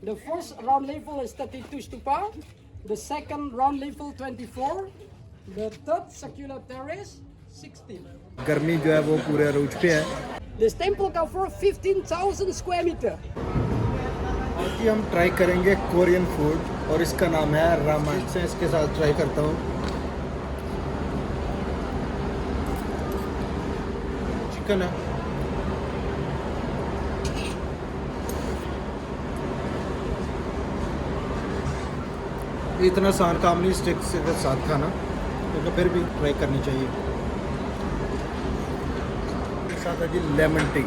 The first round level is 32 stupa. The second round level 24. The third circular terrace 16. गर्मी जो है वो पूरे अरूज पे है। This temple covers 15,000 square meter. आज ही हम ट्राई करेंगे कोरियन फूड और इसका नाम है रामेन। से इसके साथ ट्राई करता हूँ। चिकन है। इतना आसान काम नहीं स्टिक से साथ खाना, लेकिन फिर भी ट्राई करनी चाहिए। साथ है जी लेमन टी।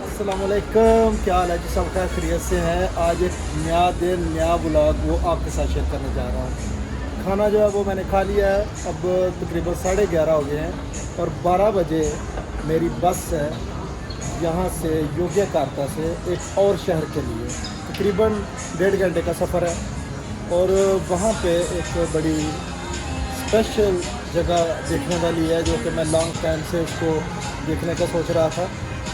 अस्सलाम वालेकुम, क्या हाल है जी? सब खैरियत से हैं। आज एक नया दिन नया व्लॉग वो आपके साथ शेयर करने जा रहा हूँ। खाना जो है वो मैंने खा लिया है। अब तकरीबन 11:30 हो गए हैं और 12 बजे मेरी बस है यहाँ से यogyakarta से एक और शहर के लिए। तकरीबन 1.5 घंटे का सफ़र है और वहाँ पे एक बड़ी स्पेशल जगह देखने वाली है जो कि मैं लॉन्ग टाइम से उसको देखने का सोच रहा था।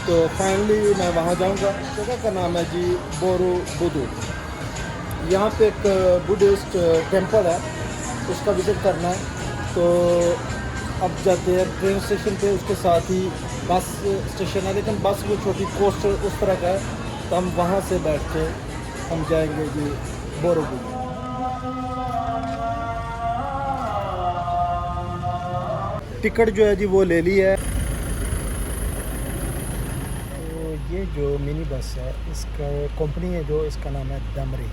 तो फाइनली मैं वहाँ जाऊँगा। जगह का नाम है जी बोरोबुदुर। यहाँ पे एक बुद्धिस्ट टेम्पल है, उसका विज़िट करना है। तो अब जाते हैं ट्रेन स्टेशन पे, उसके साथ ही बस स्टेशन है, लेकिन बस वो छोटी कोस्टर उस तरह का है। तो हम वहाँ से बैठ के हम जाएंगे जी बोरोबुदुर। टिकट जो है जी वो ले ली है। तो ये जो मिनी बस है इसका कंपनी है जो, इसका नाम है दमरी।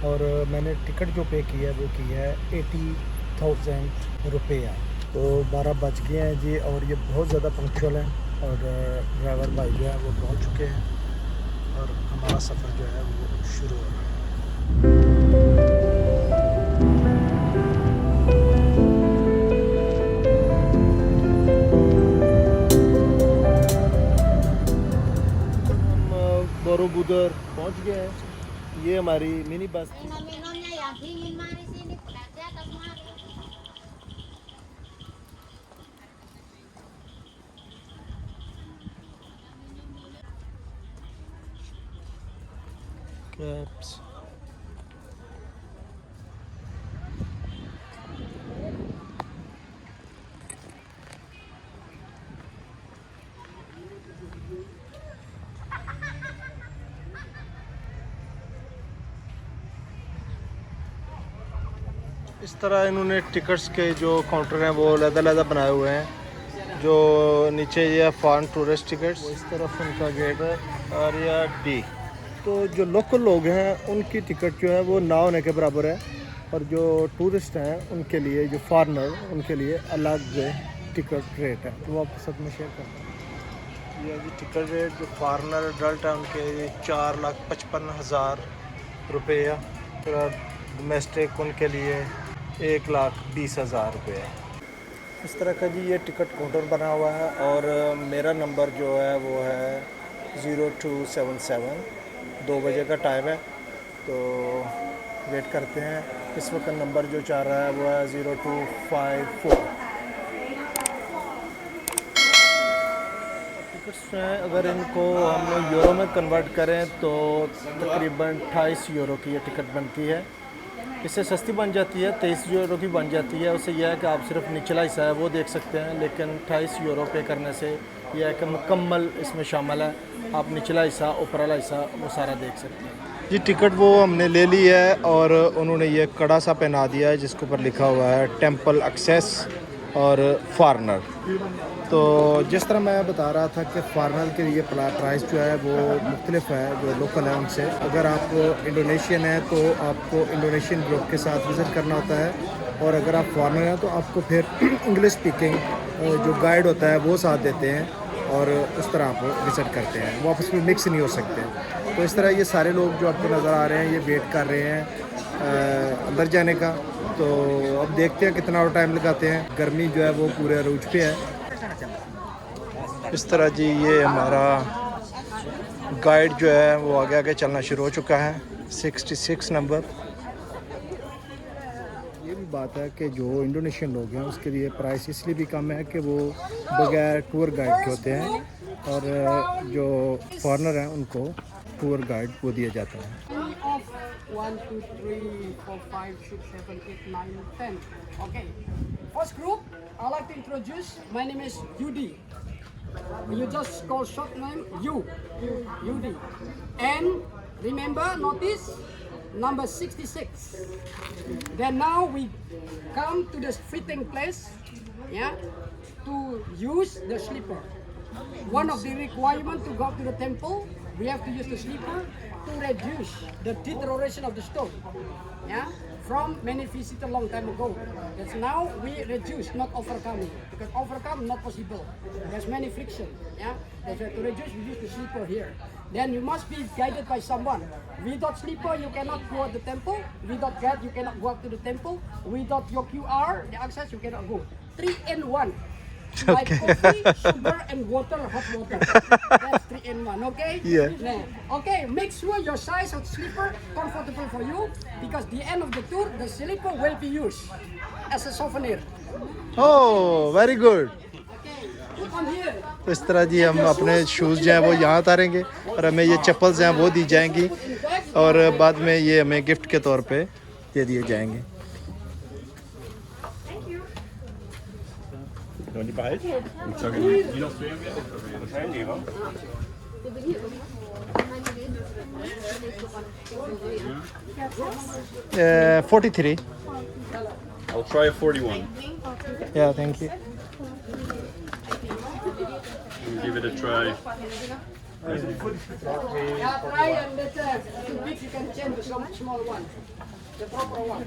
और मैंने टिकट जो पे की है वो की है 80,000 रुपया। तो 12 बज गए हैं जी और ये बहुत ज़्यादा पंक्चुअल है और ड्राइवर भाई जो है वो पहुंच चुके हैं और हमारा सफ़र जो है वो शुरू हो रहा है। बोरोबुदुर पहुंच गए हैं। ये हमारी मिनी बस थी। कैप्स इस तरह इन्होंने टिकट्स के जो काउंटर हैं वो अलग-अलग बनाए हुए हैं। जो नीचे ये फॉरेन टूरिस्ट टिकट्स, इस तरफ उनका गेट है और या डी। तो जो लोकल लोग हैं उनकी टिकट जो है वो ना होने के बराबर है और जो टूरिस्ट हैं उनके लिए, जो फॉरेनर, उनके लिए अलग टिकट रेट है। तो वो आपके साथ में शेयर करता हूँ। ये जी टिकट रेट जो फॉरेनर एडल्ट है उनके 4,55,000 रुपया। फिर डोमेस्टिक उनके लिए 1,20,000 रुपये। इस तरह का जी ये टिकट काउंटर बना हुआ है और मेरा नंबर जो है वो है 0277। 2 बजे का टाइम है तो वेट करते हैं। इस वक्त नंबर जो चाह रहा है वो है 0254। टिकट्स हैं, अगर इनको हम यूरो में कन्वर्ट करें तो तकरीबन 28 यूरो की ये टिकट बनती है। इससे सस्ती बन जाती है, 23 यूरो की बन जाती है। उससे यह है कि आप सिर्फ निचला हिस्सा है वो देख सकते हैं, लेकिन 28 यूरो पे करने से यह है कि मुकम्मल इसमें शामिल है। आप निचला हिस्सा, ऊपर वाला हिस्सा वो सारा देख सकते हैं। जी टिकट वो हमने ले ली है और उन्होंने ये कड़ा सा पहना दिया है जिसके ऊपर लिखा हुआ है टेम्पल एक्सेस और फॉरेनर। तो जिस तरह मैं बता रहा था कि फॉरेनर के लिए प्राइस जो है वो मुख्तलिफ है जो लोकल है उनसे। अगर आप इंडोनेशियन हैं तो आपको इंडोनेशियन ग्रुप के साथ विज़िट करना होता है और अगर आप फॉरेनर हैं तो आपको फिर इंग्लिश स्पीकिंग जो गाइड होता है वो साथ देते हैं और उस तरह आप विज़िट करते हैं। वो आपस में मिक्स नहीं हो सकते। तो इस तरह ये सारे लोग जो आपको नज़र आ रहे हैं ये वेट कर रहे हैं अंदर जाने का। तो अब देखते हैं कितना और टाइम लगाते हैं। गर्मी जो है वो पूरे अरूज पे है। इस तरह जी ये हमारा गाइड जो है वो आगे आगे चलना शुरू हो चुका है। 66 नंबर। ये भी बात है कि जो इंडोनेशियन लोग हैं उसके लिए प्राइस इसलिए भी कम है कि वो बगैर टूर गाइड के होते हैं और जो फॉरेनर हैं उनको टूर गाइड वो दिया जाता है। Of 1, 2, 3, 4, 5, 6, 7, 8, 9, 10. Okay. First group, I'd like to introduce. My name is Yudi. You just call short name Yudi. And remember, notice number 66. Then now we come to the fitting place, yeah, to use the slipper. One of the requirements to go to the temple, we have to use the slipper to reduce the deterioration of the stone. Yeah, from many visitors long time ago. That's now we reduce, not overcoming, because overcome not possible. There's many friction. Yeah, that's why to reduce we use the slipper here. Then you must be guided by someone. Without slipper you cannot go to the temple. Without guide you cannot go up to the temple. Without your QR, the access you cannot go. 3 in 1. Like coffee, sugar, and water, hot water. That's 3 in 1, okay? Yeah. Okay, make sure your size of slipper comfortable for you, because the end of the tour, the slipper will be used as a souvenir. Oh very good. Okay, put on here. तो इस तरह जी हम अपने shoes जो हैं वो यहाँ उतारेंगे और हमें ये चप्पल्स हैं वो दी जाएंगी और बाद में ये हमें गिफ्ट के तौर पे दे दिए जाएंगे। Don't you buy it? Uh, 43. I'll try a 41. Yeah, thank you. We'll give it a try. Yeah, try and let too big you can change to some small one. The proper one.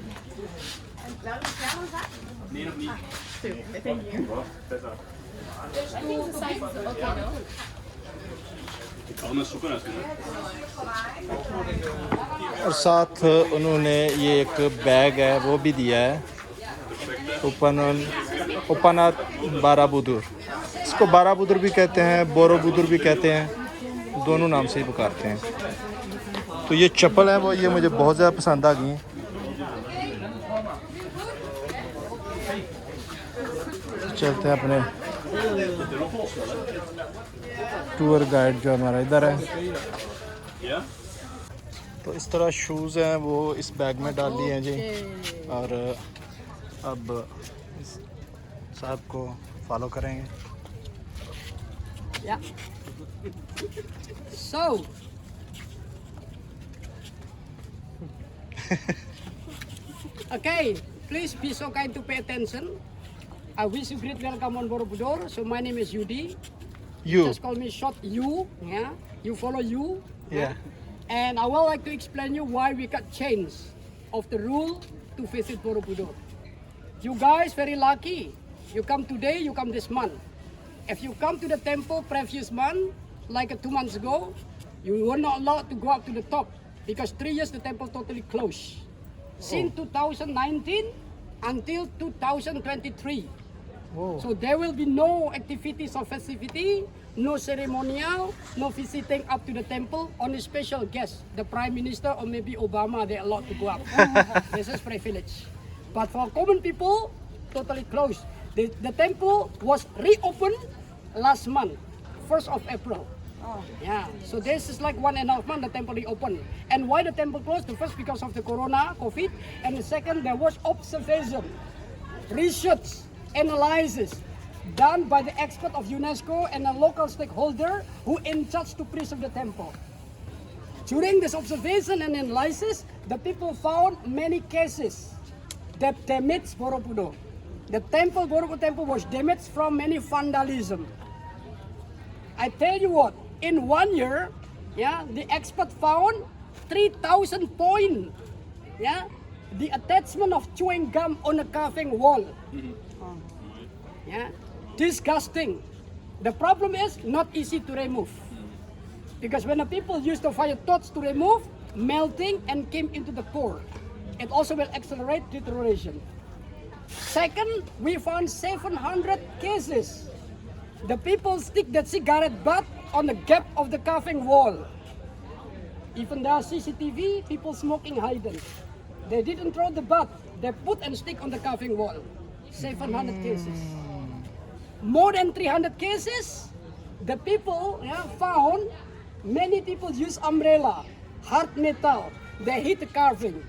और साथ उन्होंने ये एक bag है वो भी दिया है, उपनात बाराबुदुर। इसको बाराबुदुर भी कहते हैं, बोरोबुदुर भी कहते हैं, दोनों नाम से ही पुकारते हैं। तो ये चप्पल है वो ये मुझे बहुत ज़्यादा पसंद आ गई हैं। चलते हैं अपने टूर गाइड जो हमारा इधर है। तो इस तरह शूज़ हैं वो इस बैग में डाल लिए हैं जी और अब इस साहब को फॉलो करेंगे। Yeah. So. Okay, please be so kind to pay attention. I wish you great welcome on Borobudur. So my name is Yudi. You. Just call me short you. Yeah. You follow you. Yeah. And I would like to explain you why we got change of the rule to visit Borobudur. You guys very lucky. You come today, you come this month. If you come to the temple previous month, like 2 months ago, you were not allowed to go up to the top because 3 years the temple totally closed. Since 2019 until 2023. Whoa. So there will be no activities or festivity, no ceremonial, no visiting up to the temple, only special guests, the Prime Minister or maybe Obama, they're allowed to go up. This is privilege. But for common people, totally closed. The temple was reopened last month, 1st of April. Oh. Yeah, so this is like 1.5 months the temple reopened. And why the temple closed? The first because of the corona, COVID, and the second there was observation, research, analysis done by the expert of UNESCO and a local stakeholder who in charge to preserve the temple. During this observation and analysis, the people found many cases that damaged Borobudur. The temple, Borobudur Temple, was damaged from many vandalism. I tell you what, in 1 year, yeah, the expert found 3,000 points. Yeah, the attachment of chewing gum on a carving wall. Yeah, disgusting. The problem is not easy to remove. Because when the people use the fire torch to remove, melting and came into the core. It also will accelerate deterioration. Second, we found 700 cases. The people stick the cigarette butt on the gap of the carving wall. Even there are CCTV, people smoking hidden. They didn't throw the butt, they put and stick on the carving wall. 700 cases. More than 300 cases, the people found Many people use umbrella, hard metal. They hit the carving.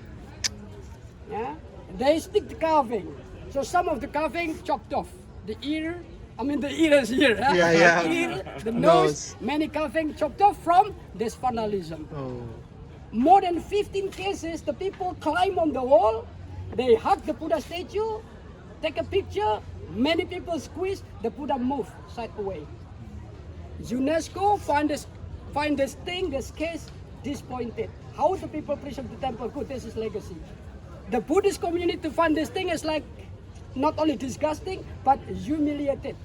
Yeah, they stick the carving. So some of the carving chopped off. The ear, the ear is here. Huh? Yeah, yeah. The ear, the Nose. nose. Many carving chopped off from this vandalism. Oh. More than 15 cases, the people climb on the wall, they hug the Buddha statue, take a picture, many people squeeze, the Buddha move side away. UNESCO find this case disappointed. How do people preserve the temple? Good, this is legacy. The Buddhist community find this thing is like not only disgusting, but humiliated.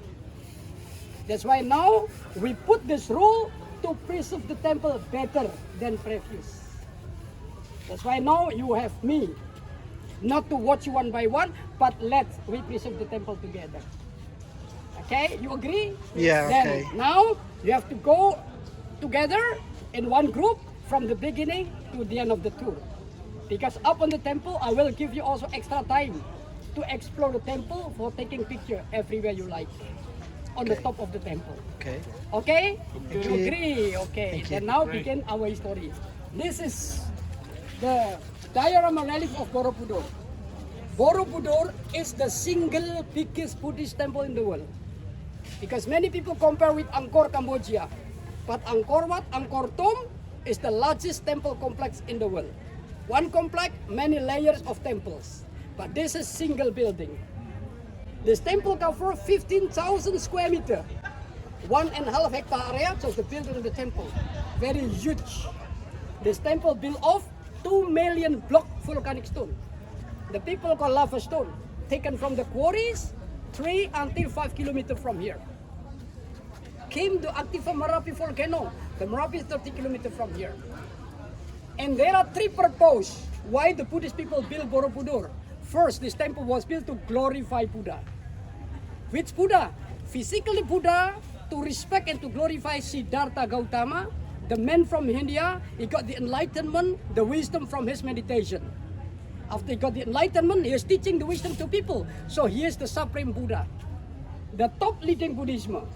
That's why now we put this rule to preserve the temple better than previous. That's why now you have me, not to watch you one by one, but we preserve the temple together. Okay, you agree? Yeah, Then okay. now you have to go together in one group from the beginning to the end of the tour. Because up on the temple, I will give you also extra time to explore the temple for taking picture everywhere you like on the top of the temple. Okay. Okay? Thank You you. agree? Okay. Thank you. Then now begin our history. This is the diorama relief of Borobudur. Borobudur is the single biggest Buddhist temple in the world. Because many people compare with Angkor, Cambodia. But Angkor Wat, Angkor Tomb is the largest temple complex in the world. One complex, many layers of temples. But this is single building. This temple covers 15,000 square meter. 1.5 hectare area, so the building of the temple. Very huge. This temple built of 2 million block volcanic stone. The people call lava stone, taken from the quarries 3 until 5 kilometers from here. Came to active Merapi volcano. The Merapi is 30 kilometers from here. And there are 3 purposes why the Buddhist people built Borobudur. First, this temple was built to glorify Buddha. Which Buddha? Physically Buddha, to respect and to glorify Siddhartha Gautama, the man from India. He got the enlightenment, the wisdom from his meditation. After he got the enlightenment, he is teaching the wisdom to people. So he is the supreme Buddha, the top leading Buddhism.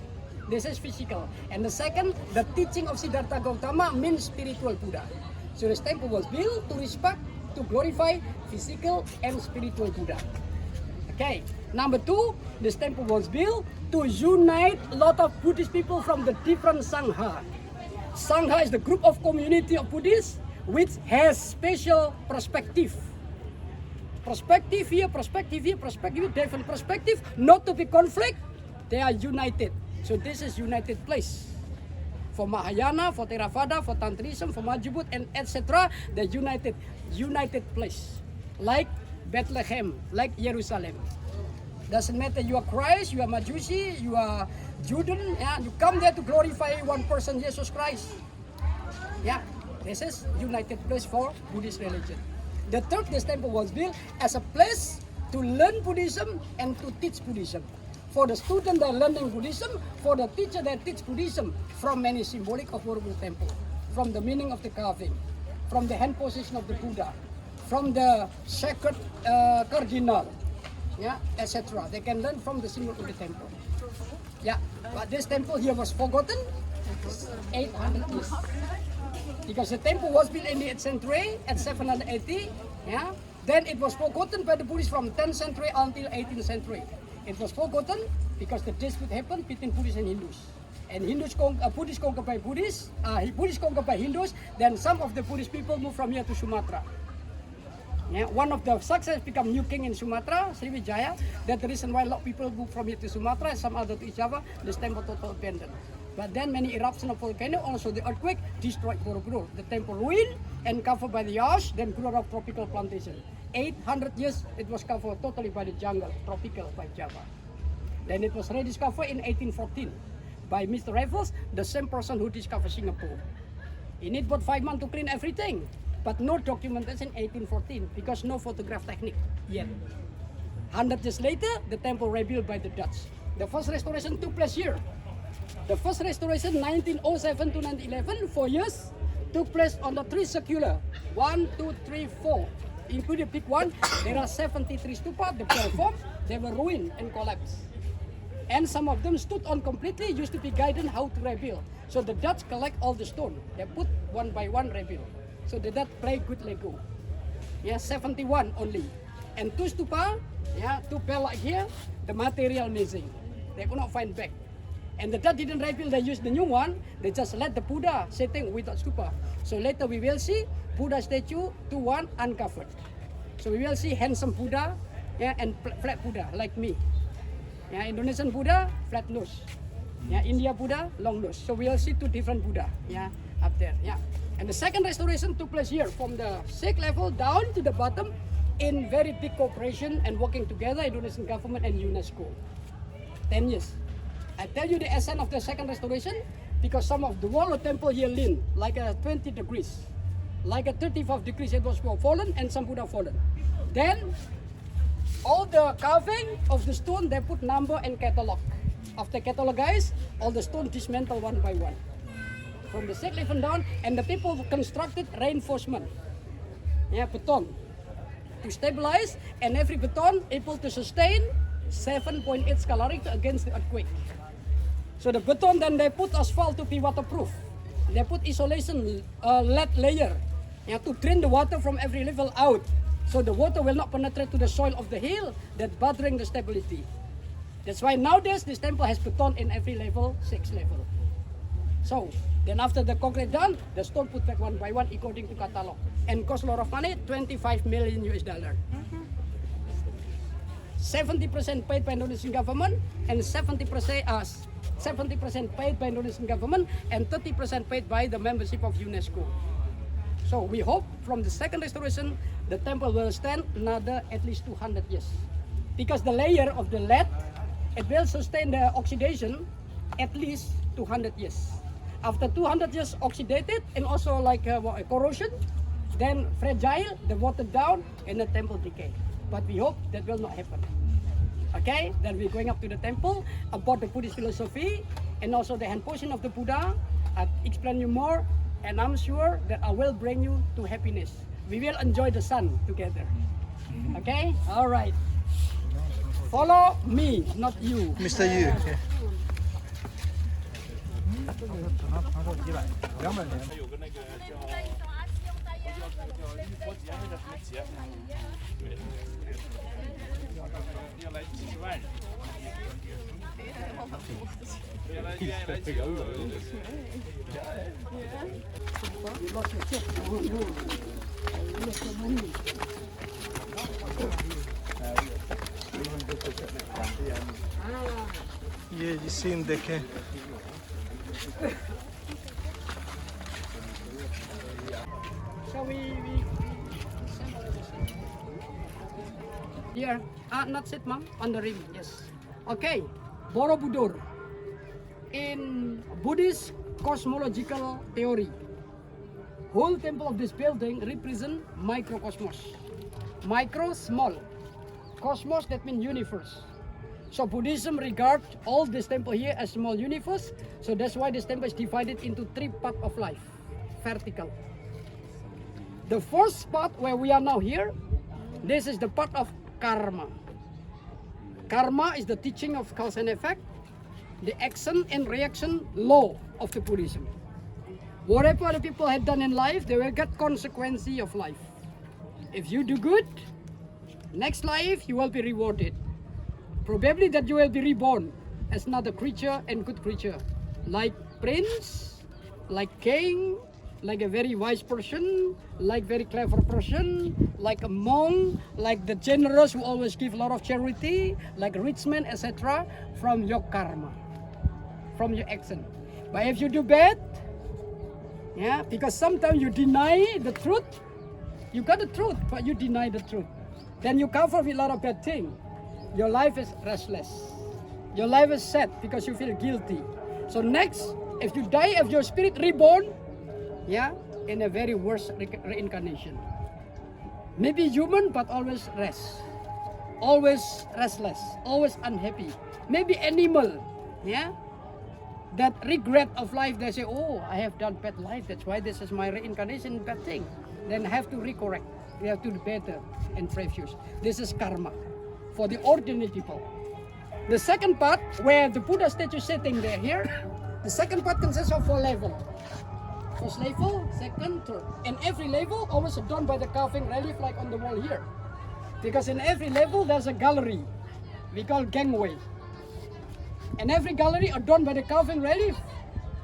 This is physical. And the second, the teaching of Siddhartha Gautama means spiritual Buddha. So this temple was built to respect, to glorify physical and spiritual Buddha. Okay. Number 2, this temple was built to unite a lot of Buddhist people from the different Sangha. Sangha is the group of community of Buddhists which has special perspective. Perspective here, different perspective, not to be conflict, they are united. So this is united place. For Mahayana, for Theravada, for Tantrism, for Majapahit, and etc. The united place. Like Bethlehem, like Jerusalem. Doesn't matter you are Christ, you are Majusi, you are Judean, yeah, you come there to glorify one person, Jesus Christ. Yeah, this is united place for Buddhist religion. The third, this temple was built as a place to learn Buddhism and to teach Buddhism. For the student that are learning Buddhism, for the teacher that teach Buddhism, from many symbolic of Borobudur Temple, from the meaning of the carving, from the hand position of the Buddha, from the sacred cardinal, yeah, etc. They can learn from the symbol of the temple. Yeah, but this temple here was forgotten 800 years. Because the temple was built in the 8th century at 780, yeah. Then it was forgotten by the Buddhists from 10th century until 18th century. It was forgotten because the dispute happened between Buddhists and Hindus. And Buddhists conquered by Buddhists, Buddhists conquered by Hindus. Then some of the Buddhist people moved from here to Sumatra. Yeah, one of the success become new king in Sumatra, Sriwijaya. That's the reason why a lot of people move from here to Sumatra, some other to Java. This temple total abandoned. But then many eruption of volcano, also the earthquake, destroyed Borobudur. The temple ruined and covered by the ash, then grew up tropical plantation. 800 years it was covered totally by the jungle, tropical by Java. Then it was rediscovered in 1814 by Mr. Raffles, the same person who discovered Singapore. He need about 5 months to clean everything, but no documentation in 1814 because no photograph technique yet. 100 years later, the temple rebuilt by the Dutch. The first restoration took place here. The first restoration, 1907 to 1911, 4 years, took place on the 3 circular. 1, 2, 3, 4. Including the big one, there are 73 stupa, the platform, they were ruined and collapsed. And some of them stood on completely, used to be guided how to rebuild. So the Dutch collect all the stone. They put one by one reveal. So the Dutch play good Lego. Yeah, 71 only. And two stupa, yeah, two bell like here, the material missing. They could not find back. And the Dutch didn't reveal, they used the new one. They just let the Buddha sitting without stupa. So later we will see Buddha statue, 2-1 uncovered. So we will see handsome Buddha, yeah, and flat Buddha like me. Yeah, Indonesian Buddha, flat nose. Yeah, India Buddha, long nose. So we'll see two different Buddha, yeah, up there, yeah. And the second restoration took place here from the 6th level down to the bottom in very big cooperation and working together, Indonesian government and UNESCO. 10 years. I tell you the essence of the second restoration because some of the wall of temple here lean like a 20 degrees, like a 35 degrees it was fallen and some Buddha fallen. Then all the carving of the stone they put number and catalog. After catalogize, all the stone dismantled one by one. From the 6th level down, and the people constructed reinforcement. Yeah, beton. To stabilize, and every beton able to sustain 7.8 scalaric against the earthquake. So the beton then they put asphalt to be waterproof. They put isolation lead layer, yeah, to drain the water from every level out. So the water will not penetrate to the soil of the hill, that bothering the stability. That's why nowadays this temple has beton in every level, 6 level. So then after the concrete done, the stone put back one by one according to catalog. And cost a lot of money, 25 million US dollar. 70% paid by Indonesian government and 70% paid by Indonesian government and 30% paid by the membership of UNESCO. So we hope from the second restoration, the temple will stand another at least 200 years. Because the layer of the lead, it will sustain the oxidation at least 200 years. After 200 years oxidated and also like corrosion, then fragile, the water down and the temple decay. But we hope that will not happen. Okay, then we're going up to the temple about the Buddhist philosophy and also the hand position of the Buddha. I'll explain you more and I'm sure that I will bring you to happiness. We will enjoy the sun together. Okay, all right. Follow me, not you. Mr.you. ये जी scene देखें. Shall we here? Not sit, mom. On the rim, yes. Okay, Borobudur. In Buddhist cosmological theory, whole temple of this building represent microcosmos. Micro, small. Cosmos, that means universe. So Buddhism regards all this temple here as small universe. So that's why this temple is divided into 3 parts of life, vertical. The first part where we are now here, this is the part of karma. Karma is the teaching of cause and effect, the action and reaction law of the Buddhism. Whatever the people have done in life, they will get consequence of life. If you do good, next life you will be rewarded. Probably that you will be reborn as another creature and good creature, like prince, like king, like a very wise person, like very clever person, like a monk, like the generous who always give a lot of charity, like a rich man, etc. from your karma, from your action. But if you do bad, yeah, because sometimes you deny the truth, you got the truth, but you deny the truth. Then you cover with a lot of bad things. Your life is restless. Your life is sad because you feel guilty. So next, if you die, if your spirit reborn, yeah, in a very worse reincarnation. Maybe human, but always always restless, always unhappy. Maybe animal, yeah, that regret of life. They say, oh, I have done bad life. That's why this is my reincarnation, bad thing. Then have to recorrect. We have to do better and previous. This is karma for the ordinary people. The second part, where the Buddha statue sitting there here, The second part consists of 4 levels. First level, second, third. And every level always done by the carving relief like on the wall here. Because in every level there's a gallery. We call gangway. And every gallery are done by the carving relief.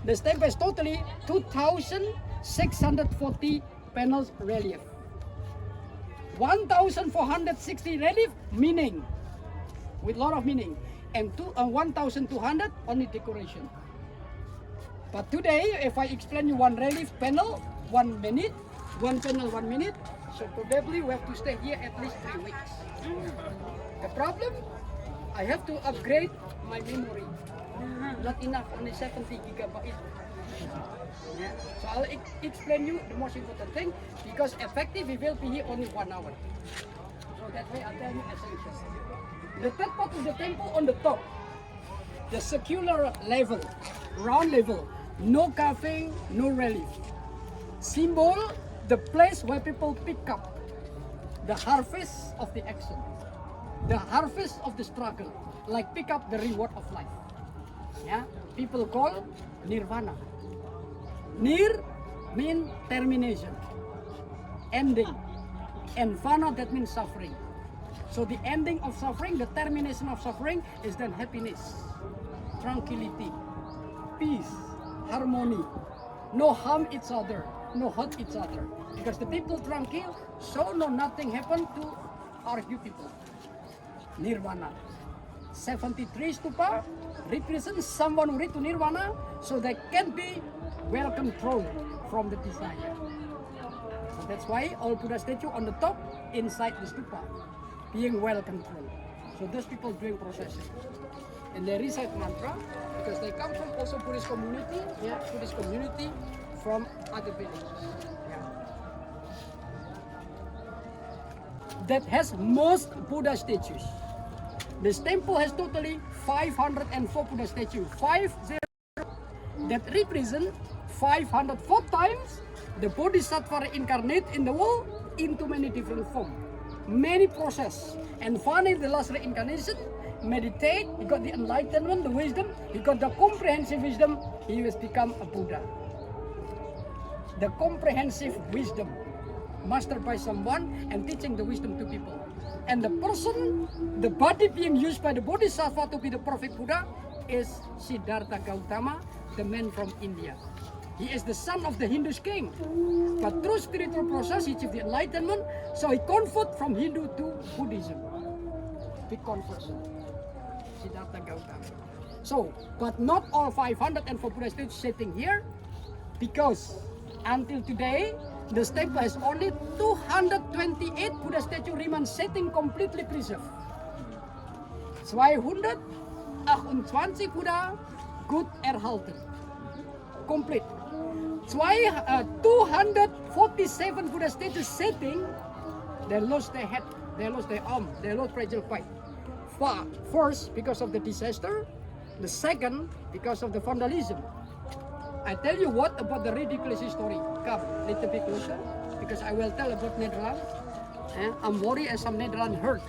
The stamp is totally 2,640 panels relief. 1,460 relief meaning, with lot of meaning, and 1,200 only decoration. But today, if I explain you one relief panel, 1 minute, one panel 1 minute, so probably we have to stay here at least 3 weeks. The problem, I have to upgrade my memory. Not enough, only 70 gigabyte. Yeah. So I'll explain you the most important thing, because effective we will be here only 1 hour. So that way I'll tell you essentials. The third part of the temple on the top, the circular level, round level, no carving, no relief. Symbol, the place where people pick up the harvest of the action, the harvest of the struggle, like pick up the reward of life. Yeah, people call nirvana. Nir means termination, ending, and vana that means suffering. So the ending of suffering, the termination of suffering is then happiness, tranquility, peace, harmony, no harm each other, no hurt each other. Because the people tranquil, so no nothing happen to argue people. Nirvana. 73 stupa represent someone who reach to nirvana, so they can be well controlled from the desire. So that's why all Buddha statue on the top inside the stupa, being well controlled. So those people doing procession. And they recite mantra because they come from also Buddhist community, yeah, Buddhist community from other villages. Yeah. That has most Buddha statues. This temple has totally 504 Buddha statues. 50 that represent 504 times the Bodhisattva incarnate in the world into many different forms, many process. And finally, the last reincarnation, meditate, he got the enlightenment, the wisdom, he got the comprehensive wisdom, he has become a Buddha. The comprehensive wisdom, mastered by someone and teaching the wisdom to people. And the person, the body being used by the Bodhisattva to be the Prophet Buddha is Siddhartha Gautama, the man from India. He is the son of the Hindu king. But through spiritual process, he achieved the enlightenment, so he convert from Hindu to Buddhism. Big conversion. Siddhartha Gautama. So, but not all 504 Buddha statues sitting here, because until today, the temple has only 228 Buddha statues remain sitting completely preserved. 228 Buddha good erhalten. Complete. 247 Buddha statues sitting, they lost their head, they lost their arm, they lost fragile part. First, because of the disaster. The second, because of the vandalism. I tell you what about the ridiculous story. Come, little bit closer, because I will tell about Netherlands. I'm worried as some Netherlands heard,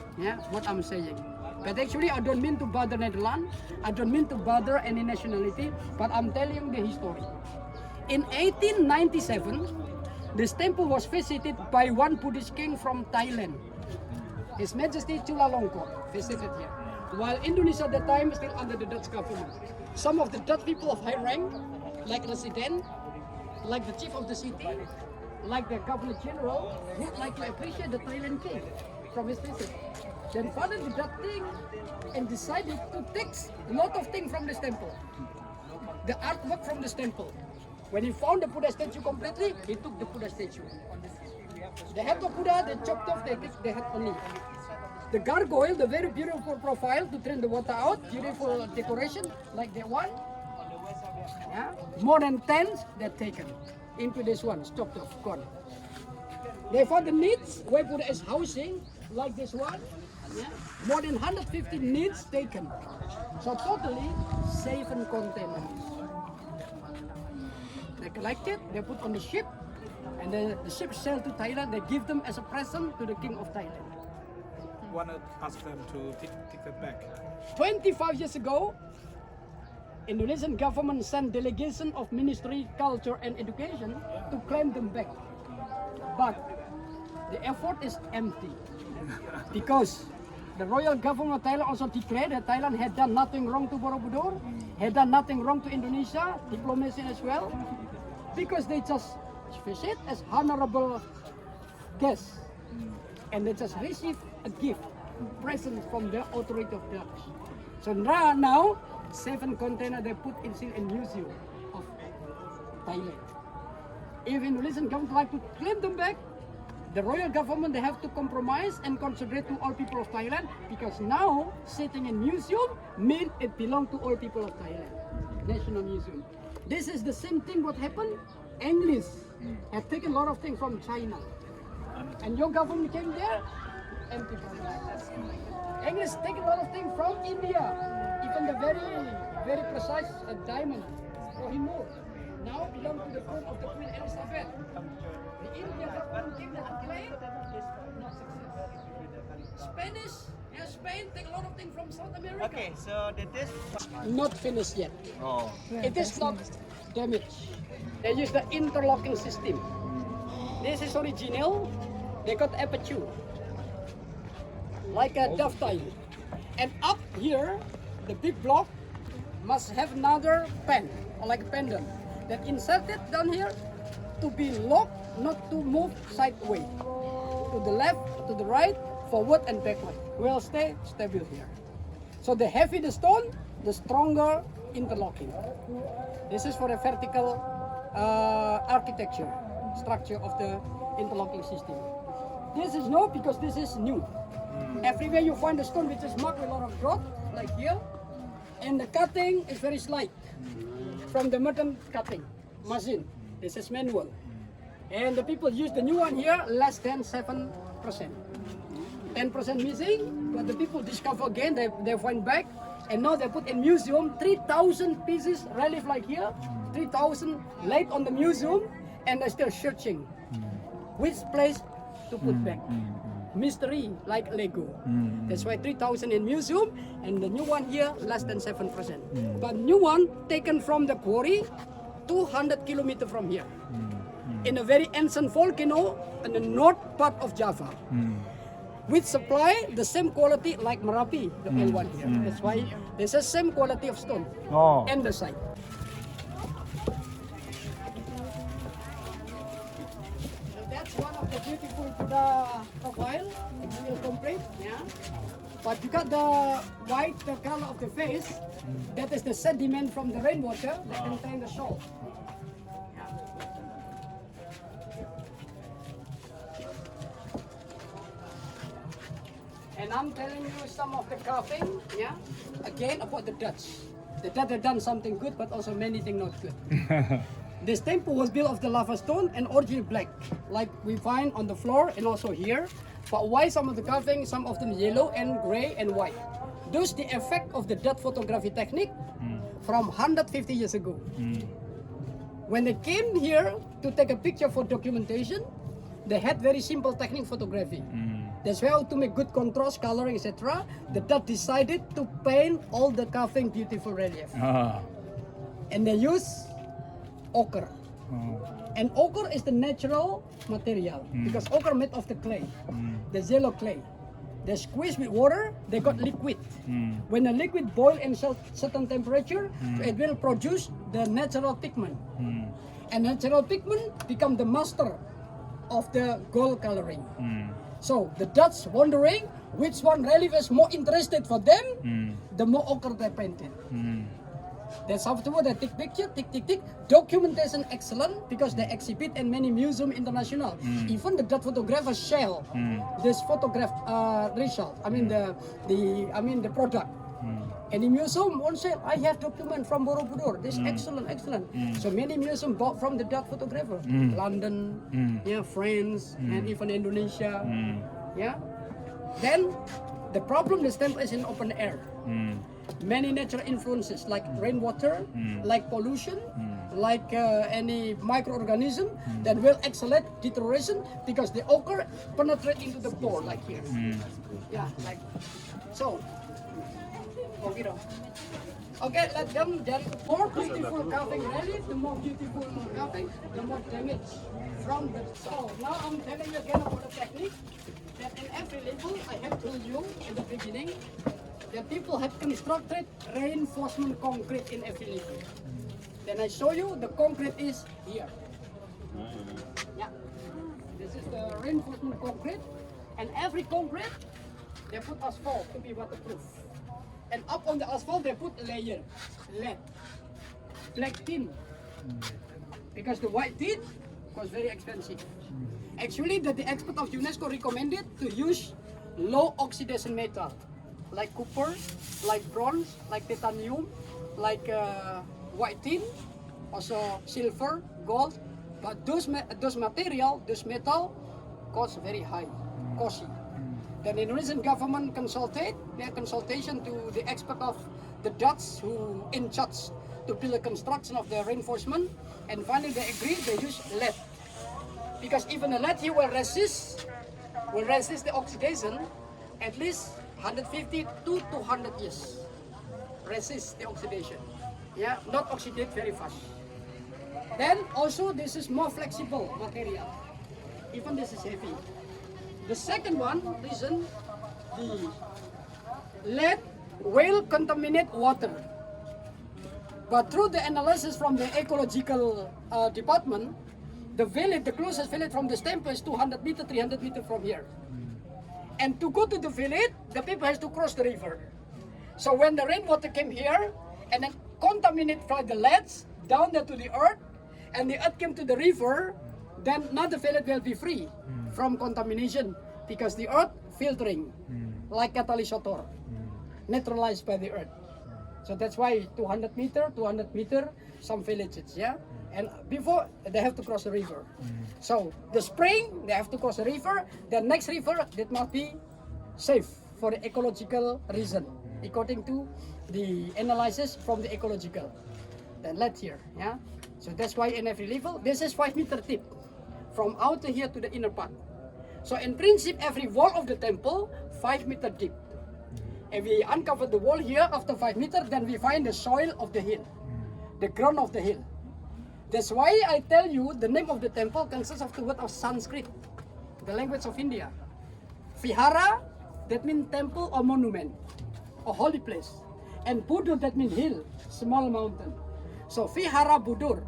what I'm saying. But actually, I don't mean to bother Netherlands. I don't mean to bother any nationality, but I'm telling the history. In 1897, this temple was visited by one Buddhist king from Thailand. His Majesty Chulalongkorn visited here. While Indonesia at that time still under the Dutch government. Some of the Dutch people of high rank, like Resident, like the chief of the city, like the governor general, would like to appreciate the Thailand king from his visit. Then followed the Dutch thing and decided to take a lot of things from this temple. The artwork from this temple. When he found the Buddha statue completely, he took the Buddha statue. The head of Buddha, they chopped off, they took the head only. The gargoyle, the very beautiful profile to drain the water out, beautiful decoration like that one. Yeah. More than 10 they're taken into this one, stopped off, gone. They found the needs where Buddha is housing, like this one. Yeah. More than 150 needs taken. So totally 7 containers. They collected, they put on the ship, and the ship sailed to Thailand. They give them as a present to the king of Thailand. Want to ask them to take that back? 25 years ago, Indonesian government sent delegation of Ministry Culture and Education to claim them back. But the effort is empty because the royal government of Thailand also declared that Thailand had done nothing wrong to Borobudur, had done nothing wrong to Indonesia, diplomacy as well, because they just visit as honorable guests and they just receive a gift, present from the authority of Dutch. So now 7 containers they put in still in museum of Thailand. If Indonesian government like to claim them back, the royal government they have to compromise and considerate to all people of Thailand, because now sitting in museum means it belongs to all people of Thailand. National Museum. This is the same thing what happened. English have taken a lot of things from China, and your government came there empty. English taken a lot of things from India, even the very precise diamond Kohinoor now belong to the court of the Queen Elizabeth. The Indian government came there to claim, no success. Spain take a lot of things from South America. Okay, so the test. Not finished yet. Oh. It is not damaged. They use the interlocking system. This is original. They got aperture, like a dovetail. And up here, the big block must have another pen, or like a pendant, that inserted down here to be locked, not to move sideways. To the left, to the right, forward and backward. Will stay stable here. So the heavier the stone, the stronger interlocking. This is for a vertical architecture, structure of the interlocking system. This is no, because this is new. Everywhere you find a stone which is marked with a lot of dot, like here, and the cutting is very slight from the modern cutting machine. This is manual. And the people use the new one here less than 7%. 10% missing, but the people discover again, they find back, and now they put in museum 3,000 pieces relief like here, 3,000 laid on the museum, and they're still searching which place to put back. Mystery like Lego. That's why 3,000 in museum, and the new one here less than 7%. But new one taken from the quarry 200 kilometers from here, in a very ancient volcano in the north part of Java, which supply the same quality like Merapi, the old one here. That's why there's the same quality of stone and the site. So that's one of the beautiful Buddha profile, real complete, yeah. But you got the white, the color of the face, that is the sediment from the rainwater that contain the salt. And I'm telling you some of the carving, yeah, again about the Dutch. The Dutch have done something good, but also many things not good. This temple was built of the lava stone and originally black, like we find on the floor and also here. But why some of the carving, some of them yellow and gray and white? Those the effect of the Dutch photography technique from 150 years ago. When they came here to take a picture for documentation, they had very simple technique photography. That's why to make good contrast, coloring, etc. The Dutch decided to paint all the carving beautiful relief. And they use ochre. And ochre is the natural material, because ochre made of the clay, the yellow clay. They squeeze with water, they got liquid. When the liquid boil in certain temperature, it will produce the natural pigment. And natural pigment become the master of the gold coloring. So the Dutch wondering which one relief is more interested for them, the more ochre they painted. That's afterward they take picture, tick. Documentation excellent, because they exhibit in many museums international. Even the Dutch photographers share this photograph result. I mean the product. Any museum won't say, I have document from Borobudur. This excellent. So many museums bought from the Dutch photographer. London, yeah, France, and even Indonesia. Yeah. Then the problem this temple is in open air. Many natural influences like rainwater, like pollution, like any microorganism that will accelerate deterioration, because the ochre penetrate into the pore like here. Yeah, like so. Okay, let them. There is more beautiful carving relief. The more beautiful carving, the more damage from the soul. Now I'm telling you again about the technique. That in every level, I have told you in the beginning, that people have constructed reinforcement concrete in every level. Then I show you the concrete is here. Yeah, this is the reinforcement concrete, and every concrete they put asphalt to be waterproof. And up on the asphalt they put a layer, lead, black tin, because the white tin was very expensive. Actually, the expert of UNESCO recommended to use low oxidation metal, like copper, like bronze, like titanium, like white tin, also silver, gold. But those material, those metal, cost very high, costly. The Indonesian government consulted their consultation to the expert of the Dutch who in charge to build the construction of the reinforcement, and finally they agreed they use lead, because even the lead here will resist the oxidation at least 150 to 200 years. Resist the oxidation, yeah, not oxidate very fast. Then also this is more flexible material, even this is heavy. The second one, listen, the lead will contaminate water. But through the analysis from the ecological department, the village, the closest village from this temple is 200 meters, 300 meters from here. And to go to the village, the people has to cross the river. So when the rainwater came here and then contaminated from the leads down there to the earth, and the earth came to the river, then not the village will be free from contamination, because the earth filtering like catalyst, neutralized by the earth. So that's why 200 meter, some villages, yeah. And before they have to cross the river. So the spring they have to cross the river. The next river that must be safe for the ecological reason, according to the analysis from the ecological. Then let here, yeah. So that's why in every level, this is 5 meter deep, from outer here to the inner part. So in principle, every wall of the temple 5 meter deep. If we uncover the wall here after 5 meters, then we find the soil of the hill, the ground of the hill. That's why I tell you the name of the temple consists of the word of Sanskrit, the language of India. Vihara, that means temple or monument, or holy place. And Budur, that means hill, small mountain. So Vihara Budur,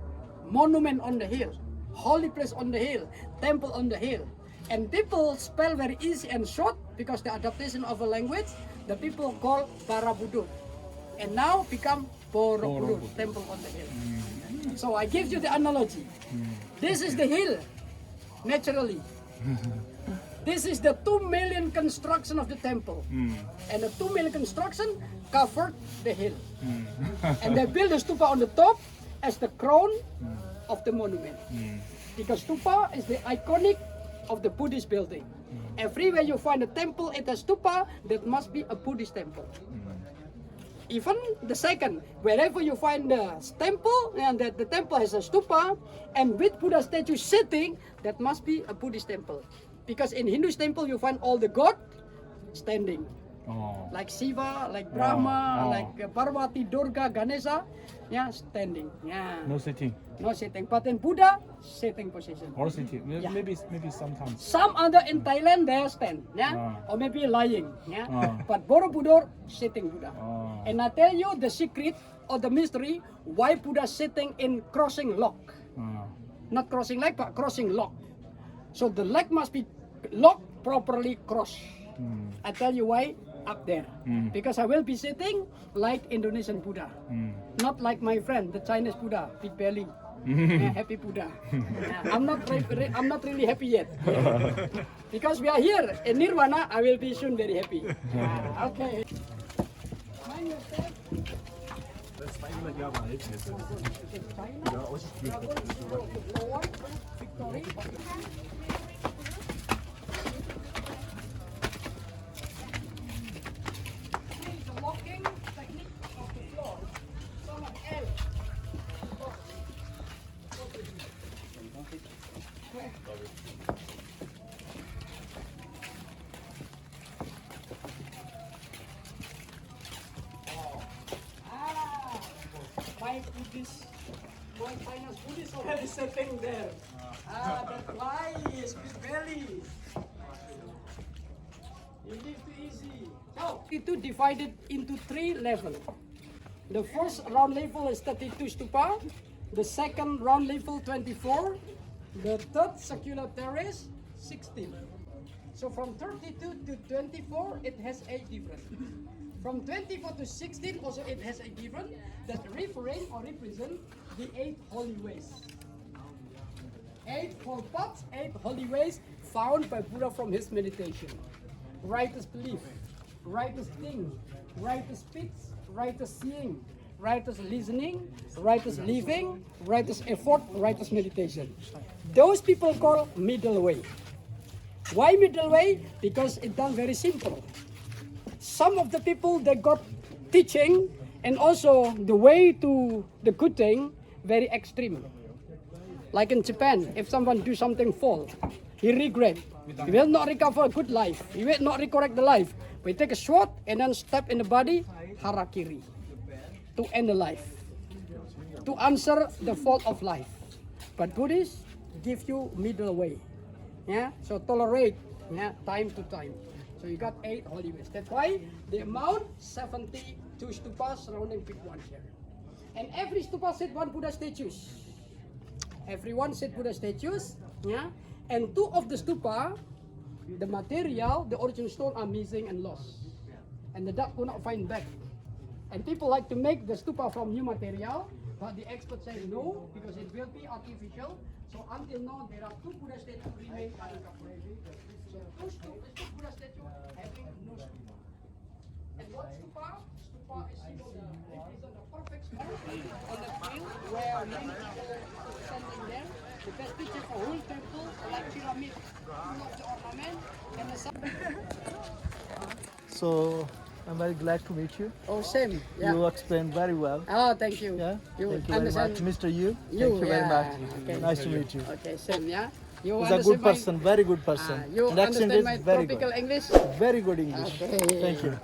monument on the hill, holy place on the hill, temple on the hill. And people spell very easy and short because the adaptation of a language, the people call Borobudur. And now become Borobudur Temple on the hill. So I give you the analogy. This is the hill, naturally. This is the 2 million construction of the temple. And the 2 million construction covered the hill. And they built the stupa on the top as the crown of the monument. Because stupa is the iconic of the Buddhist building. Everywhere you find a temple, it has stupa, that must be a Buddhist temple. Even the second, wherever you find the temple, and that the temple has a stupa, and with Buddha statue sitting, that must be a Buddhist temple. Because in Hindu temple, you find all the god standing. Like Shiva, like Brahma, like Parvati, Durga, Ganesha, yeah, standing. Yeah. No sitting. No sitting. But in Buddha, sitting position. Or sitting. Yeah. Maybe sometimes. Some other in Thailand they stand, yeah, or maybe lying, yeah. But Borobudur sitting Buddha. And I tell you the secret or the mystery why Buddha sitting in crossing lock, not crossing leg but crossing lock. So the leg must be locked properly crossed. I tell you why up there, because I will be sitting like Indonesian Buddha, not like my friend the Chinese Buddha, big belly. Yeah, happy Buddha. Yeah, I'm not really happy yet. Because we are here in Nirvana, I will be soon very happy. Okay. Mind yourself. The walking technique of the floor. Sama L. like China's Buddhist already sitting there. That's why it's with belly. You live too easy. So, it divided into 3 levels. The first round level is 32 stupa. The second round level 24. The third circular terrace 16. So from 32 to 24, it has a difference. From 24 to 16, also it has a difference that referring or represent the 8 holy ways. 8 whole paths, 8 holy ways found by Buddha from his meditation. Righteous belief, righteous think, righteous speech, righteous seeing, righteous listening, righteous living, righteous effort, righteous meditation. Those people call middle way. Why middle way? Because it's done very simple. Some of the people they got teaching and also the way to the good thing very extreme. Like in Japan, if someone do something false, he regret. He will not recover a good life. He will not recorrect the life. But he take a sword and then step in the body, harakiri, to end the life, to answer the fault of life. But Buddhists give you middle way. Yeah, so tolerate, yeah, time to time. So you got 8 holy ways. That's why the amount 72 stupas surrounding big one here. And every stupa sit 1 Buddha statues. Everyone sit Buddha statues, yeah. And 2 of the stupa, the material, the original stone are missing and lost. And the duck could not find back. And people like to make the stupa from new material, but the experts say no, because it will be artificial. So until now, there are 2 Buddha statues remain unincorporated. So 2 Buddha statues having no stupa. And what stupa? Stupa is symbol represent the perfect spot on the field where many people are standing there. The best picture for whole temple, like pyramid, full of the ornament and the sun. So I'm very glad to meet you. Oh, same. Yeah. You explained very well. Oh, thank you. Yeah. You Thank you very understand? much, Mr.you. You, Thank you very yeah. much. Okay. Nice to meet you. Okay, same, yeah. You He's a good person, very good person. You And accent understand is my very tropical good. English? Very good English. Okay. Thank you.